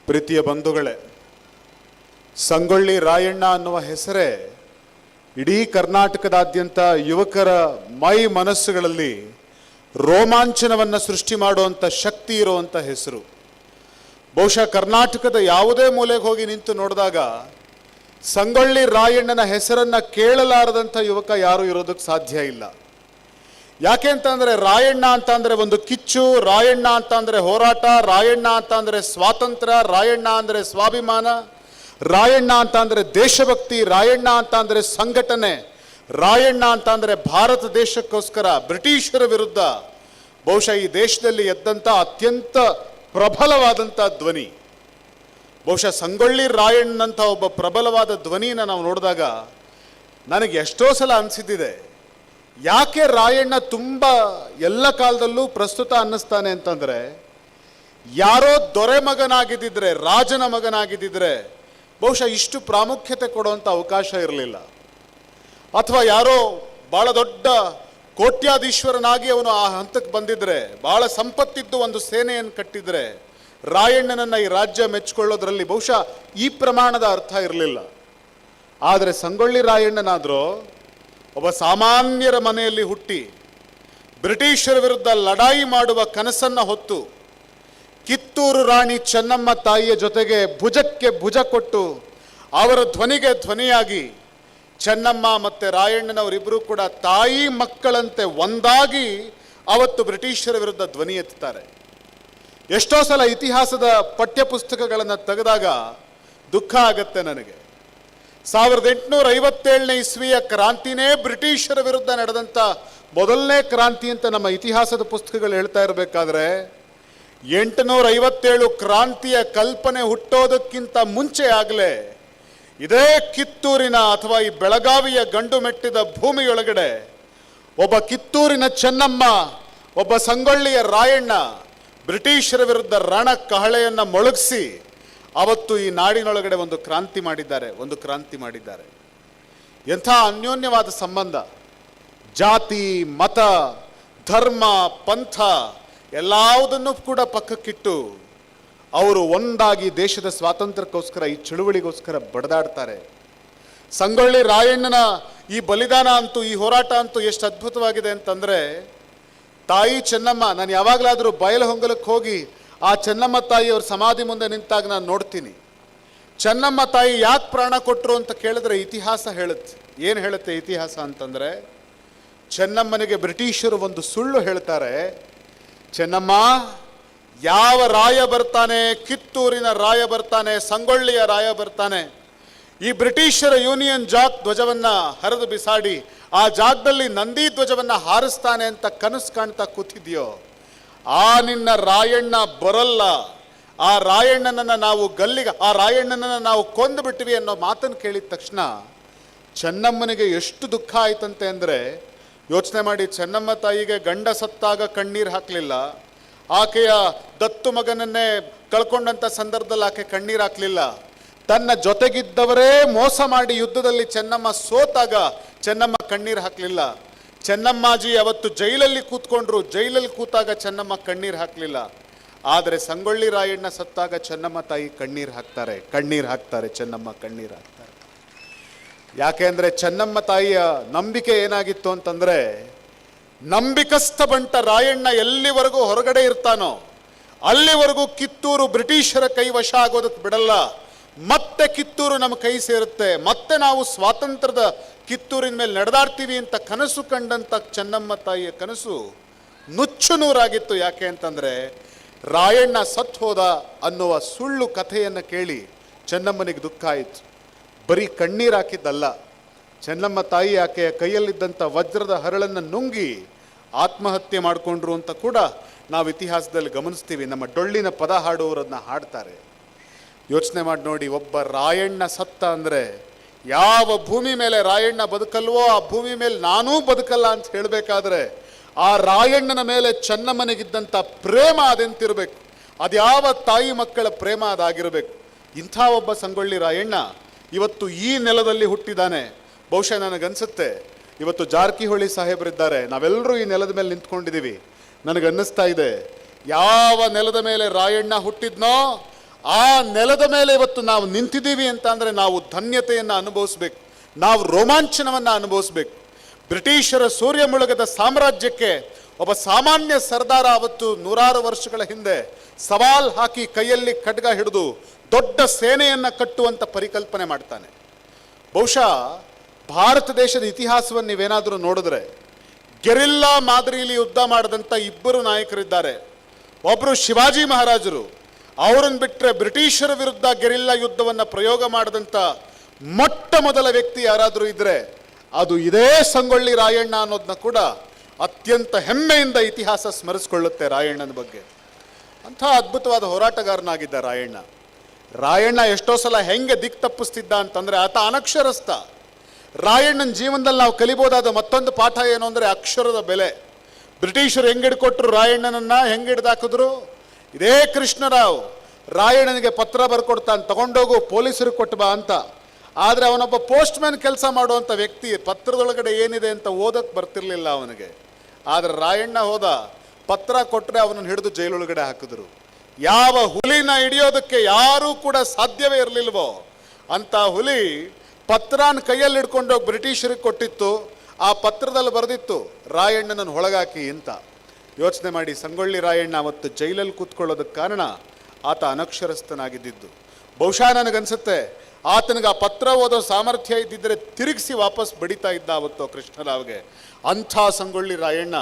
ಪ್ರೀತಿಯ ಬಂಧುಗಳೇ, ಸಂಗೊಳ್ಳಿ ರಾಯಣ್ಣ ಅನ್ನುವ ಹೆಸರೇ ಇಡೀ ಕರ್ನಾಟಕದಾದ್ಯಂತ ಯುವಕರ ಮೈ ಮನಸ್ಸುಗಳಲ್ಲಿ ರೋಮಾಂಚನವನ್ನು ಸೃಷ್ಟಿ ಮಾಡುವಂಥ ಶಕ್ತಿ ಇರುವಂಥ ಹೆಸರು. ಬಹುಶಃ ಕರ್ನಾಟಕದ ಯಾವುದೇ ಮೂಲೆಗೆ ಹೋಗಿ ನಿಂತು ನೋಡಿದಾಗ ಸಂಗೊಳ್ಳಿ ರಾಯಣ್ಣನ ಹೆಸರನ್ನು ಕೇಳಲಾರದಂಥ ಯುವಕ ಯಾರೂ ಇರೋದಕ್ಕೆ ಸಾಧ್ಯ ಇಲ್ಲ. ಯಾಕೆ ಅಂತಂದರೆ ರಾಯಣ್ಣ ಅಂತ ಅಂದರೆ ಒಂದು ಕಿಚ್ಚು, ರಾಯಣ್ಣ ಅಂತ ಅಂದರೆ ಹೋರಾಟ, ರಾಯಣ್ಣ ಅಂತ ಅಂದರೆ ಸ್ವಾತಂತ್ರ್ಯ, ರಾಯಣ್ಣ ಅಂದರೆ ಸ್ವಾಭಿಮಾನ, ರಾಯಣ್ಣ ಅಂತ ಅಂದರೆ ದೇಶಭಕ್ತಿ, ರಾಯಣ್ಣ ಅಂತ ಅಂದರೆ ಸಂಘಟನೆ, ರಾಯಣ್ಣ ಅಂತ ಅಂದರೆ ಭಾರತ ದೇಶಕ್ಕೋಸ್ಕರ ಬ್ರಿಟಿಷರ ವಿರುದ್ಧ ಬಹುಶಃ ಈ ದೇಶದಲ್ಲಿ ಎದ್ದಂಥ ಅತ್ಯಂತ ಪ್ರಬಲವಾದಂಥ ಧ್ವನಿ. ಬಹುಶಃ ಸಂಗೊಳ್ಳಿ ರಾಯಣ್ಣನಂಥ ಒಬ್ಬ ಪ್ರಬಲವಾದ ಧ್ವನಿನ ನಾವು ನೋಡಿದಾಗ ನನಗೆ ಎಷ್ಟೋ ಸಲ ಅನಿಸಿದ್ದಿದೆ, ಯಾಕೆ ರಾಯಣ್ಣ ತುಂಬ ಎಲ್ಲ ಕಾಲದಲ್ಲೂ ಪ್ರಸ್ತುತ ಅನ್ನಿಸ್ತಾನೆ ಅಂತಂದರೆ, ಯಾರೋ ದೊರೆ ಮಗನಾಗಿದ್ದಿದ್ರೆ, ರಾಜನ ಮಗನಾಗಿದ್ದಿದ್ರೆ ಬಹುಶಃ ಇಷ್ಟು ಪ್ರಾಮುಖ್ಯತೆ ಕೊಡುವಂಥ ಅವಕಾಶ ಇರಲಿಲ್ಲ. ಅಥವಾ ಯಾರೋ ಭಾಳ ದೊಡ್ಡ ಕೋಟ್ಯಾಧೀಶ್ವರನಾಗಿ ಅವನು ಆ ಹಂತಕ್ಕೆ ಬಂದಿದ್ರೆ, ಭಾಳ ಸಂಪತ್ತಿದ್ದು ಒಂದು ಸೇನೆಯನ್ನು ಕಟ್ಟಿದ್ರೆ ರಾಯಣ್ಣನನ್ನು ಈ ರಾಜ್ಯ ಮೆಚ್ಚಿಕೊಳ್ಳೋದ್ರಲ್ಲಿ ಬಹುಶಃ ಈ ಪ್ರಮಾಣದ ಅರ್ಥ ಇರಲಿಲ್ಲ. ಆದರೆ ಸಂಗೊಳ್ಳಿ ರಾಯಣ್ಣನಾದರೂ ಒಬ್ಬ ಸಾಮಾನ್ಯರ ಮನೆಯಲ್ಲಿ ಹುಟ್ಟಿ ಬ್ರಿಟಿಷರ ವಿರುದ್ಧ ಲಡಾಯಿ ಮಾಡುವ ಕನಸನ್ನು ಹೊತ್ತು ಕಿತ್ತೂರು ರಾಣಿ ಚೆನ್ನಮ್ಮ ತಾಯಿಯ ಜೊತೆಗೆ ಭುಜಕ್ಕೆ ಭುಜ ಕೊಟ್ಟು ಅವರ ಧ್ವನಿಗೆ ಧ್ವನಿಯಾಗಿ ಚೆನ್ನಮ್ಮ ಮತ್ತು ರಾಯಣ್ಣನವರಿಬ್ಬರೂ ಕೂಡ ತಾಯಿ ಮಕ್ಕಳಂತೆ ಒಂದಾಗಿ ಅವತ್ತು ಬ್ರಿಟಿಷರ ವಿರುದ್ಧ ಧ್ವನಿ ಎತ್ತುತ್ತಾರೆ. ಎಷ್ಟೋ ಸಲ ಇತಿಹಾಸದ ಪಠ್ಯಪುಸ್ತಕಗಳನ್ನು ತೆಗೆದಾಗ ದುಃಖ ಆಗತ್ತೆ ನನಗೆ. 1857ನೇ ಇಸ್ವಿಯ ಕ್ರಾಂತಿನೇ ಬ್ರಿಟಿಷರ ವಿರುದ್ಧ ನಡೆದಂಥ ಮೊದಲನೇ ಕ್ರಾಂತಿ ಅಂತ ನಮ್ಮ ಇತಿಹಾಸದ ಪುಸ್ತಕಗಳು ಹೇಳ್ತಾ ಇರಬೇಕಾದ್ರೆ 857 ಕ್ರಾಂತಿಯ ಕಲ್ಪನೆ ಹುಟ್ಟೋದಕ್ಕಿಂತ ಮುಂಚೆ ಆಗಲೇ ಇದೇ ಕಿತ್ತೂರಿನ ಅಥವಾ ಈ ಬೆಳಗಾವಿಯ ಗಂಡು ಮೆಟ್ಟಿದ ಭೂಮಿಯೊಳಗಡೆ ಒಬ್ಬ ಕಿತ್ತೂರಿನ ಚೆನ್ನಮ್ಮ, ಒಬ್ಬ ಸಂಗೊಳ್ಳಿಯ ರಾಯಣ್ಣ ಬ್ರಿಟಿಷರ ವಿರುದ್ಧ ರಣ ಕಹಳೆಯನ್ನು ಮೊಳಗಿಸಿ ಅವತ್ತು ಈ ನಾಡಿನೊಳಗಡೆ ಒಂದು ಕ್ರಾಂತಿ ಮಾಡಿದ್ದಾರೆ. ಎಂಥ ಅನ್ಯೋನ್ಯವಾದ ಸಂಬಂಧ, ಜಾತಿ, ಮತ, ಧರ್ಮ, ಪಂಥ ಎಲ್ಲವುದನ್ನು ಕೂಡ ಪಕ್ಕಕ್ಕಿಟ್ಟು ಅವರು ಒಂದಾಗಿ ದೇಶದ ಸ್ವಾತಂತ್ರ್ಯಕ್ಕೋಸ್ಕರ, ಈ ಚಳುವಳಿಗೋಸ್ಕರ ಬಡದಾಡ್ತಾರೆ. ಸಂಗೊಳ್ಳಿ ರಾಯಣ್ಣನ ಈ ಬಲಿದಾನ ಅಂತೂ, ಈ ಹೋರಾಟ ಅಂತೂ ಎಷ್ಟು ಅದ್ಭುತವಾಗಿದೆ ಅಂತಂದರೆ, ತಾಯಿ ಚೆನ್ನಮ್ಮ, ನಾನು ಯಾವಾಗಲಾದರೂ ಬಯಲಹೊಂಗಲಕ್ಕೆ ಹೋಗಿ ಆ ಚೆನ್ನಮ್ಮ ತಾಯಿಯವ್ರ ಸಮಾಧಿ ಮುಂದೆ ನಿಂತಾಗ ನಾನು ನೋಡ್ತೀನಿ, ಚೆನ್ನಮ್ಮ ತಾಯಿ ಯಾಕೆ ಪ್ರಾಣ ಕೊಟ್ಟರು ಅಂತ ಕೇಳಿದ್ರೆ ಇತಿಹಾಸ ಹೇಳುತ್ತೆ. ಏನು ಹೇಳುತ್ತೆ ಇತಿಹಾಸ ಅಂತಂದರೆ, ಚೆನ್ನಮ್ಮನಿಗೆ ಬ್ರಿಟಿಷರು ಒಂದು ಸುಳ್ಳು ಹೇಳ್ತಾರೆ. ಚೆನ್ನಮ್ಮ, ಯಾವ ರಾಯ ಬರ್ತಾನೆ, ಕಿತ್ತೂರಿನ ರಾಯ ಬರ್ತಾನೆ, ಸಂಗೊಳ್ಳಿಯ ರಾಯ ಬರ್ತಾನೆ, ಈ ಬ್ರಿಟಿಷರ ಯೂನಿಯನ್ ಜಾಕ್ ಧ್ವಜವನ್ನು ಹರಿದು ಬಿಸಾಡಿ ಆ ಜಾಗದಲ್ಲಿ ನಂದಿ ಧ್ವಜವನ್ನು ಹಾರಿಸ್ತಾನೆ ಅಂತ ಕನಸು ಕಾಣ್ತಾ ಕೂತಿದ್ಯೋ, ಆ ನಿನ್ನ ರಾಯಣ್ಣ ಬರಲ್ಲ, ಆ ರಾಯಣ್ಣನನ್ನು ನಾವು ಕೊಂದು ಬಿಟ್ವಿ ಅನ್ನೋ ಮಾತನ್ನು ಕೇಳಿದ ತಕ್ಷಣ ಚೆನ್ನಮ್ಮನಿಗೆ ಎಷ್ಟು ದುಃಖ ಆಯ್ತಂತೆ ಅಂದರೆ, ಯೋಚನೆ ಮಾಡಿ, ಚೆನ್ನಮ್ಮ ತಾಯಿಗೆ ಗಂಡ ಸತ್ತಾಗ ಕಣ್ಣೀರು ಹಾಕಲಿಲ್ಲ, ಆಕೆಯ ದತ್ತು ಮಗನನ್ನೇ ಕಳ್ಕೊಂಡಂಥ ಸಂದರ್ಭದಲ್ಲಿ ಆಕೆ ಕಣ್ಣೀರು ಹಾಕಲಿಲ್ಲ, ತನ್ನ ಜೊತೆಗಿದ್ದವರೇ ಮೋಸ ಮಾಡಿ ಯುದ್ಧದಲ್ಲಿ ಚೆನ್ನಮ್ಮ ಸೋತಾಗ ಚೆನ್ನಮ್ಮ ಕಣ್ಣೀರು ಹಾಕಲಿಲ್ಲ, ಚೆನ್ನಮ್ಮಾಜಿ ಅವತ್ತು ಜೈಲಲ್ಲಿ ಕೂತ್ಕೊಂಡ್ರು, ಜೈಲಲ್ಲಿ ಕೂತಾಗ ಚೆನ್ನಮ್ಮ ಕಣ್ಣೀರು ಹಾಕಲಿಲ್ಲ. ಆದರೆ ಸಂಗೊಳ್ಳಿ ರಾಯಣ್ಣ ಸತ್ತಾಗ ಚೆನ್ನಮ್ಮ ತಾಯಿ ಕಣ್ಣೀರು ಹಾಕ್ತಾರೆ, ಚೆನ್ನಮ್ಮ ಕಣ್ಣೀರು ಹಾಕ್ತಾರೆ. ಯಾಕೆ ಅಂದರೆ ಚೆನ್ನಮ್ಮ ತಾಯಿಯ ನಂಬಿಕೆ ಏನಾಗಿತ್ತು ಅಂತಂದರೆ, ನಂಬಿಕಸ್ಥ ಬಂಟ ರಾಯಣ್ಣ ಎಲ್ಲಿವರೆಗೂ ಹೊರಗಡೆ ಇರ್ತಾನೋ ಅಲ್ಲಿವರೆಗೂ ಕಿತ್ತೂರು ಬ್ರಿಟಿಷರ ಕೈ ವಶ ಆಗೋದಕ್ಕೆ ಬಿಡಲ್ಲ, ಮತ್ತೆ ಕಿತ್ತೂರು ನಮ್ಮ ಕೈ ಸೇರುತ್ತೆ, ಮತ್ತೆ ನಾವು ಸ್ವಾತಂತ್ರ್ಯದ ಕಿತ್ತೂರಿನ ಮೇಲೆ ನಡೆದಾಡ್ತೀವಿ ಅಂತ ಕನಸು ಕಂಡಂಥ ಚೆನ್ನಮ್ಮ ತಾಯಿಯ ಕನಸು ನುಚ್ಚು ನೂರಾಗಿತ್ತು. ಯಾಕೆ ಅಂತಂದರೆ, ರಾಯಣ್ಣ ಸತ್ತು ಹೋದ ಅನ್ನುವ ಸುಳ್ಳು ಕಥೆಯನ್ನು ಕೇಳಿ ಚೆನ್ನಮ್ಮನಿಗೆ ದುಃಖ ಆಯಿತು. ಬರೀ ಕಣ್ಣೀರು ಹಾಕಿದ್ದಲ್ಲ, ಚೆನ್ನಮ್ಮ ತಾಯಿ ಆಕೆಯ ಕೈಯಲ್ಲಿದ್ದಂಥ ವಜ್ರದ ಹರಳನ್ನು ನುಂಗಿ ಆತ್ಮಹತ್ಯೆ ಮಾಡಿಕೊಂಡ್ರು ಅಂತ ಕೂಡ ನಾವು ಇತಿಹಾಸದಲ್ಲಿ ಗಮನಿಸ್ತೀವಿ. ನಮ್ಮ ಡೊಳ್ಳಿನ ಪದ ಹಾಡುವರನ್ನ ಹಾಡ್ತಾರೆ. ಯೋಚನೆ ಮಾಡಿ ನೋಡಿ, ಒಬ್ಬ ರಾಯಣ್ಣ ಸತ್ತ ಅಂದರೆ ಯಾವ ಭೂಮಿ ಮೇಲೆ ರಾಯಣ್ಣ ಬದುಕಲ್ವೋ ಆ ಭೂಮಿ ಮೇಲೆ ನಾನೂ ಬದುಕಲ್ಲ ಅಂತ ಹೇಳಬೇಕಾದ್ರೆ ಆ ರಾಯಣ್ಣನ ಮೇಲೆ ಚೆನ್ನಮ್ಮನಿಗಿದ್ದಂಥ ಪ್ರೇಮ ಅದೆಂತಿರಬೇಕು, ಅದ್ಯಾವ ತಾಯಿ ಮಕ್ಕಳ ಪ್ರೇಮ ಅದಾಗಿರಬೇಕು. ಇಂಥ ಒಬ್ಬ ಸಂಗೊಳ್ಳಿ ರಾಯಣ್ಣ ಇವತ್ತು ಈ ನೆಲದಲ್ಲಿ ಹುಟ್ಟಿದ್ದಾನೆ. ಬಹುಶಃ ನನಗನ್ಸುತ್ತೆ ಇವತ್ತು ಜಾರಕಿಹೊಳಿ ಸಾಹೇಬರಿದ್ದಾರೆ, ನಾವೆಲ್ಲರೂ ಈ ನೆಲದ ಮೇಲೆ ನಿಂತ್ಕೊಂಡಿದ್ದೀವಿ. ನನಗನ್ನಿಸ್ತಾ ಇದೆ, ಯಾವ ನೆಲದ ಮೇಲೆ ರಾಯಣ್ಣ ಹುಟ್ಟಿದ್ನೋ ಆ ನೆಲದ ಮೇಲೆ ಇವತ್ತು ನಾವು ನಿಂತಿದ್ದೀವಿ ಅಂತ ಅಂದರೆ ನಾವು ಧನ್ಯತೆಯನ್ನು ಅನುಭವಿಸ್ಬೇಕು, ನಾವು ರೋಮಾಂಚನವನ್ನು ಅನುಭವಿಸ್ಬೇಕು. ಬ್ರಿಟಿಷರ ಸೂರ್ಯ ಮುಳುಗದ ಸಾಮ್ರಾಜ್ಯಕ್ಕೆ ಒಬ್ಬ ಸಾಮಾನ್ಯ ಸರ್ದಾರ ಅವತ್ತು 100 ವರ್ಷಗಳ ಹಿಂದೆ ಸವಾಲ್ ಹಾಕಿ ಕೈಯಲ್ಲಿ ಖಡ್ಗ ಹಿಡಿದು ದೊಡ್ಡ ಸೇನೆಯನ್ನು ಕಟ್ಟುವಂಥ ಪರಿಕಲ್ಪನೆ ಮಾಡ್ತಾನೆ. ಬಹುಶಃ ಭಾರತ ದೇಶದ ಇತಿಹಾಸವನ್ನು ನೀವೇನಾದರೂ ನೋಡಿದ್ರೆ ಗೆರಿಲ್ಲಾ ಮಾದರಿಯಲ್ಲಿ ಯುದ್ಧ ಮಾಡಿದಂಥ ಇಬ್ಬರು ನಾಯಕರಿದ್ದಾರೆ. ಒಬ್ಬರು ಶಿವಾಜಿ ಮಹಾರಾಜರು, ಅವರನ್ನು ಬಿಟ್ಟರೆ ಬ್ರಿಟಿಷರ ವಿರುದ್ಧ ಗೆರಿಲ್ಲಾ ಯುದ್ಧವನ್ನು ಪ್ರಯೋಗ ಮಾಡಿದಂಥ ಮೊಟ್ಟ ಮೊದಲ ವ್ಯಕ್ತಿ ಯಾರಾದರೂ ಇದ್ದರೆ ಅದು ಇದೇ ಸಂಗೊಳ್ಳಿ ರಾಯಣ್ಣ ಅನ್ನೋದನ್ನ ಕೂಡ ಅತ್ಯಂತ ಹೆಮ್ಮೆಯಿಂದ ಇತಿಹಾಸ ಸ್ಮರಿಸಿಕೊಳ್ಳುತ್ತೆ ರಾಯಣ್ಣನ ಬಗ್ಗೆ. ಅಂಥ ಅದ್ಭುತವಾದ ಹೋರಾಟಗಾರನಾಗಿದ್ದ ರಾಯಣ್ಣ ಎಷ್ಟೋ ಸಲ ಹೆಂಗೆ ದಿಕ್ಕು ತಪ್ಪಿಸ್ತಿದ್ದ ಅಂತಂದರೆ ಆತ ಅನಕ್ಷರಸ್ಥ. ರಾಯಣ್ಣನ ಜೀವನದಲ್ಲಿ ನಾವು ಕಲಿಬೋದಾದ ಮತ್ತೊಂದು ಪಾಠ ಏನು ಅಂದರೆ ಅಕ್ಷರದ ಬೆಲೆ. ಬ್ರಿಟಿಷರು ಹೆಂಗೆ ಹಿಡ್ಕೊಟ್ರು ರಾಯಣ್ಣನನ್ನು, ಹೆಂಗೆ ಹಿಡ್ದಾಕಿದ್ರು? ಇದೇ ಕೃಷ್ಣರಾವ್ ರಾಯಣ್ಣನಿಗೆ ಪತ್ರ ಬರ್ಕೊಡ್ತಾನೆ, ತಗೊಂಡೋಗು ಪೊಲೀಸರಿಗೆ ಕೊಟ್ಟು ಬಾ ಅಂತ. ಆದರೆ ಅವನೊಬ್ಬ ಪೋಸ್ಟ್ ಮ್ಯಾನ್ ಕೆಲಸ ಮಾಡುವಂಥ ವ್ಯಕ್ತಿ, ಪತ್ರದೊಳಗಡೆ ಏನಿದೆ ಅಂತ ಓದಕ್ಕೆ ಬರ್ತಿರ್ಲಿಲ್ಲ ಅವನಿಗೆ. ಆದರೆ ರಾಯಣ್ಣ ಹೋದ, ಪತ್ರ ಕೊಟ್ಟರೆ ಅವನನ್ನು ಹಿಡಿದು ಜೈಲೊಳಗಡೆ ಹಾಕಿದ್ರು. ಯಾವ ಹುಲಿನ ಹಿಡಿಯೋದಕ್ಕೆ ಯಾರೂ ಕೂಡ ಸಾಧ್ಯವೇ ಇರಲಿಲ್ವೋ ಅಂತ ಹುಲಿ ಪತ್ರನ ಕೈಯಲ್ಲಿ ಹಿಡ್ಕೊಂಡೋಗಿ ಬ್ರಿಟಿಷರಿಗೆ ಕೊಟ್ಟಿತ್ತು. ಆ ಪತ್ರದಲ್ಲಿ ಬರೆದಿತ್ತು ರಾಯಣ್ಣನನ್ನು ಒಳಗಾಕಿ ಅಂತ. ಯೋಚನೆ ಮಾಡಿ, ಸಂಗೊಳ್ಳಿ ರಾಯಣ್ಣ ಅವತ್ತು ಜೈಲಲ್ಲಿ ಕೂತ್ಕೊಳ್ಳೋದಕ್ಕೆ ಕಾರಣ ಆತ ಅನಕ್ಷರಸ್ಥನಾಗಿದ್ದು. ಬಹುಶಃ ನನಗನ್ಸುತ್ತೆ ಆತನಿಗೆ ಆ ಪತ್ರ ಓದೋ ಸಾಮರ್ಥ್ಯ ಇದ್ದಿದ್ದರೆ ತಿರುಗಿಸಿ ವಾಪಸ್ ಬಡಿತಾ ಇದ್ದ ಅವತ್ತು ಕೃಷ್ಣರಾವ್ಗೆ. ಅಂಥ ಸಂಗೊಳ್ಳಿ ರಾಯಣ್ಣ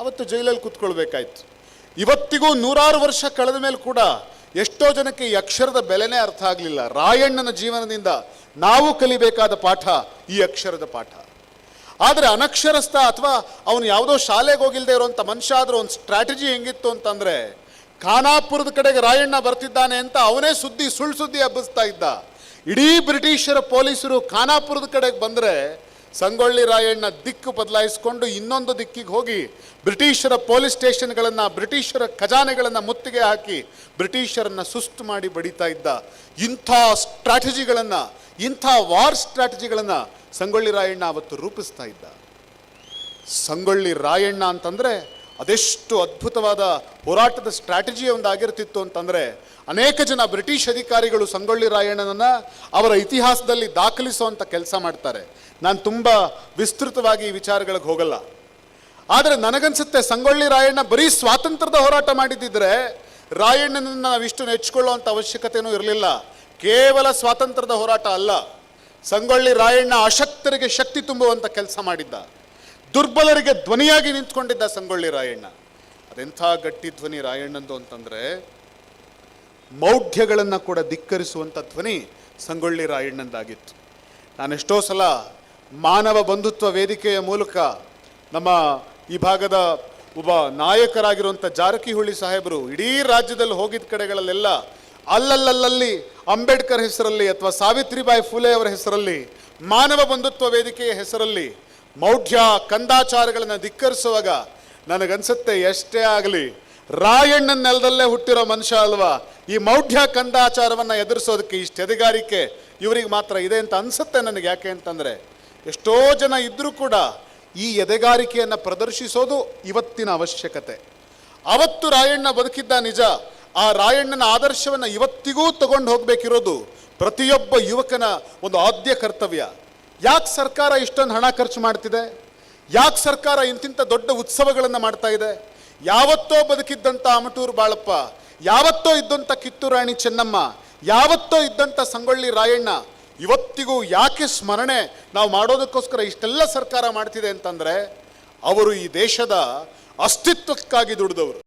ಅವತ್ತು ಜೈಲಲ್ಲಿ ಕೂತ್ಕೊಳ್ಬೇಕಾಯ್ತು. ಇವತ್ತಿಗೂ 100 ವರ್ಷ ಕಳೆದ ಮೇಲೆ ಕೂಡ ಎಷ್ಟೋ ಜನಕ್ಕೆ ಈ ಅಕ್ಷರದ ಬೆಲೆನೇ ಅರ್ಥ ಆಗಲಿಲ್ಲ. ರಾಯಣ್ಣನ ಜೀವನದಿಂದ ನಾವು ಕಲಿಬೇಕಾದ ಪಾಠ ಈ ಅಕ್ಷರದ ಪಾಠ. ಆದರೆ ಅನಕ್ಷರಸ್ಥ ಅಥವಾ ಅವನು ಯಾವುದೋ ಶಾಲೆಗೆ ಹೋಗಿಲ್ಲದೆ ಇರುವಂಥ ಮನುಷ್ಯ ಆದರೂ ಒಂದು ಸ್ಟ್ರಾಟಜಿ ಹೆಂಗಿತ್ತು ಅಂತಂದರೆ, ಖಾನಾಪುರದ ಕಡೆಗೆ ರಾಯಣ್ಣ ಬರ್ತಿದ್ದಾನೆ ಅಂತ ಅವನೇ ಸುಳ್ಳು ಸುದ್ದಿ ಹಬ್ಬಿಸ್ತಾ ಇದ್ದ. ಇಡೀ ಬ್ರಿಟಿಷರ ಪೊಲೀಸರು ಖಾನಾಪುರದ ಕಡೆಗೆ ಬಂದರೆ ಸಂಗೊಳ್ಳಿ ರಾಯಣ್ಣ ದಿಕ್ಕು ಬದಲಾಯಿಸಿಕೊಂಡು ಇನ್ನೊಂದು ದಿಕ್ಕಿಗೆ ಹೋಗಿ ಬ್ರಿಟಿಷರ ಪೊಲೀಸ್ ಸ್ಟೇಷನ್ಗಳನ್ನು, ಬ್ರಿಟಿಷರ ಖಜಾನೆಗಳನ್ನು ಮುತ್ತಿಗೆ ಹಾಕಿ ಬ್ರಿಟಿಷರನ್ನು ಸುಸ್ತು ಮಾಡಿ ಬಡಿತಾ ಇದ್ದ. ಇಂಥ ಸ್ಟ್ರಾಟಜಿಗಳನ್ನು, ಇಂಥ ವಾರ್ ಸ್ಟ್ರಾಟಜಿಗಳನ್ನು ಸಂಗೊಳ್ಳಿ ರಾಯಣ್ಣ ಅವತ್ತು ರೂಪಿಸ್ತಾ ಇದ್ದ. ಸಂಗೊಳ್ಳಿ ರಾಯಣ್ಣ ಅಂತಂದರೆ ಅದೆಷ್ಟು ಅದ್ಭುತವಾದ ಹೋರಾಟದ ಸ್ಟ್ರಾಟಜಿ ಒಂದು ಆಗಿರ್ತಿತ್ತು ಅಂತಂದರೆ, ಅನೇಕ ಜನ ಬ್ರಿಟಿಷ್ ಅಧಿಕಾರಿಗಳು ಸಂಗೊಳ್ಳಿ ರಾಯಣ್ಣನನ್ನು ಅವರ ಇತಿಹಾಸದಲ್ಲಿ ದಾಖಲಿಸುವಂಥ ಕೆಲಸ ಮಾಡ್ತಾರೆ. ನಾನು ತುಂಬ ವಿಸ್ತೃತವಾಗಿ ಈ ವಿಚಾರಗಳಿಗೆ ಹೋಗಲ್ಲ. ಆದರೆ ನನಗನ್ಸುತ್ತೆ ಸಂಗೊಳ್ಳಿ ರಾಯಣ್ಣ ಬರೀ ಸ್ವಾತಂತ್ರ್ಯದ ಹೋರಾಟ ಮಾಡಿದ್ದಿದ್ರೆ ರಾಯಣ್ಣನನ್ನು ನಾವಿಷ್ಟು ನೆಚ್ಕೊಳ್ಳುವಂಥ ಅವಶ್ಯಕತೆಯೂ ಇರಲಿಲ್ಲ. ಕೇವಲ ಸ್ವಾತಂತ್ರ್ಯದ ಹೋರಾಟ ಅಲ್ಲ, ಸಂಗೊಳ್ಳಿ ರಾಯಣ್ಣ ಅಶಕ್ತರಿಗೆ ಶಕ್ತಿ ತುಂಬುವಂಥ ಕೆಲಸ ಮಾಡಿದ್ದ. ದುರ್ಬಲರಿಗೆ ಧ್ವನಿಯಾಗಿ ನಿಂತ್ಕೊಂಡಿದ್ದ ಸಂಗೊಳ್ಳಿ ರಾಯಣ್ಣ. ಅದೆಂಥ ಗಟ್ಟಿ ಧ್ವನಿ ರಾಯಣ್ಣಂದು ಅಂತಂದರೆ, ಮೌಢ್ಯಗಳನ್ನು ಕೂಡ ಧಿಕ್ಕರಿಸುವಂಥ ಧ್ವನಿ ಸಂಗೊಳ್ಳಿ ರಾಯಣ್ಣಂದಾಗಿತ್ತು. ನಾನೆಷ್ಟೋ ಸಲ ಮಾನವ ಬಂಧುತ್ವ ವೇದಿಕೆಯ ಮೂಲಕ ನಮ್ಮ ಈ ಭಾಗದ ಒಬ್ಬ ನಾಯಕರಾಗಿರುವಂಥ ಜಾರಕಿಹೊಳಿ ಸಾಹೇಬರು ಇಡೀ ರಾಜ್ಯದಲ್ಲಿ ಹೋಗಿದ್ದ ಕಡೆಗಳಲ್ಲೆಲ್ಲ ಅಲ್ಲಲ್ಲಿ ಅಂಬೇಡ್ಕರ್ ಹೆಸರಲ್ಲಿ ಅಥವಾ ಸಾವಿತ್ರಿಬಾಯಿ ಫುಲೆ ಅವರ ಹೆಸರಲ್ಲಿ, ಮಾನವ ಬಂಧುತ್ವ ವೇದಿಕೆಯ ಹೆಸರಲ್ಲಿ ಮೌಢ್ಯ ಕಂದಾಚಾರಗಳನ್ನು ಧಿಕ್ಕರಿಸುವಾಗ ನನಗನ್ಸುತ್ತೆ, ಎಷ್ಟೇ ಆಗಲಿ ರಾಯಣ್ಣನ ನೆಲದಲ್ಲೇ ಹುಟ್ಟಿರೋ ಮನುಷ್ಯ ಅಲ್ವಾ, ಈ ಮೌಢ್ಯ ಕಂದಾಚಾರವನ್ನು ಎದುರಿಸೋದಕ್ಕೆ ಇಷ್ಟು ಎದೆಗಾರಿಕೆ ಇವರಿಗೆ ಮಾತ್ರ ಇದೆ ಅಂತ ಅನಿಸುತ್ತೆ ನನಗೆ. ಯಾಕೆ ಅಂತಂದರೆ ಎಷ್ಟೋ ಜನ ಇದ್ದರೂ ಕೂಡ ಈ ಎದೆಗಾರಿಕೆಯನ್ನು ಪ್ರದರ್ಶಿಸೋದು ಇವತ್ತಿನ ಅವಶ್ಯಕತೆ. ಅವತ್ತು ರಾಯಣ್ಣ ಬದುಕಿದ್ದ ನಿಜ. ಆ ರಾಯಣ್ಣನ ಆದರ್ಶವನ್ನು ಇವತ್ತಿಗೂ ತಗೊಂಡು ಹೋಗಬೇಕಿರೋದು ಪ್ರತಿಯೊಬ್ಬ ಯುವಕನ ಒಂದು ಆದ್ಯ ಕರ್ತವ್ಯ. ಯಾಕೆ ಸರ್ಕಾರ ಇಷ್ಟೊಂದು ಹಣ ಖರ್ಚು ಮಾಡ್ತಿದೆ? ಯಾಕೆ ಸರ್ಕಾರ ಇಂತಿಂಥ ದೊಡ್ಡ ಉತ್ಸವಗಳನ್ನು ಮಾಡ್ತಾ ಇದೆ? ಯಾವತ್ತೋ ಬದುಕಿದ್ದಂಥ ಅಮಟೂರು ಬಾಳಪ್ಪ, ಯಾವತ್ತೋ ಇದ್ದಂಥ ಕಿತ್ತೂರು ರಾಣಿ ಚೆನ್ನಮ್ಮ, ಯಾವತ್ತೋ ಇದ್ದಂಥ ಸಂಗೊಳ್ಳಿ ರಾಯಣ್ಣ ಇವತ್ತಿಗೂ ಯಾಕೆ ಸ್ಮರಣೆ ನಾವು ಮಾಡೋದಕ್ಕೋಸ್ಕರ ಇಷ್ಟೆಲ್ಲ ಸರ್ಕಾರ ಮಾಡ್ತಿದೆ ಅಂತಂದರೆ, ಅವರು ಈ ದೇಶದ ಅಸ್ತಿತ್ವಕ್ಕಾಗಿ ದುಡಿದವರು.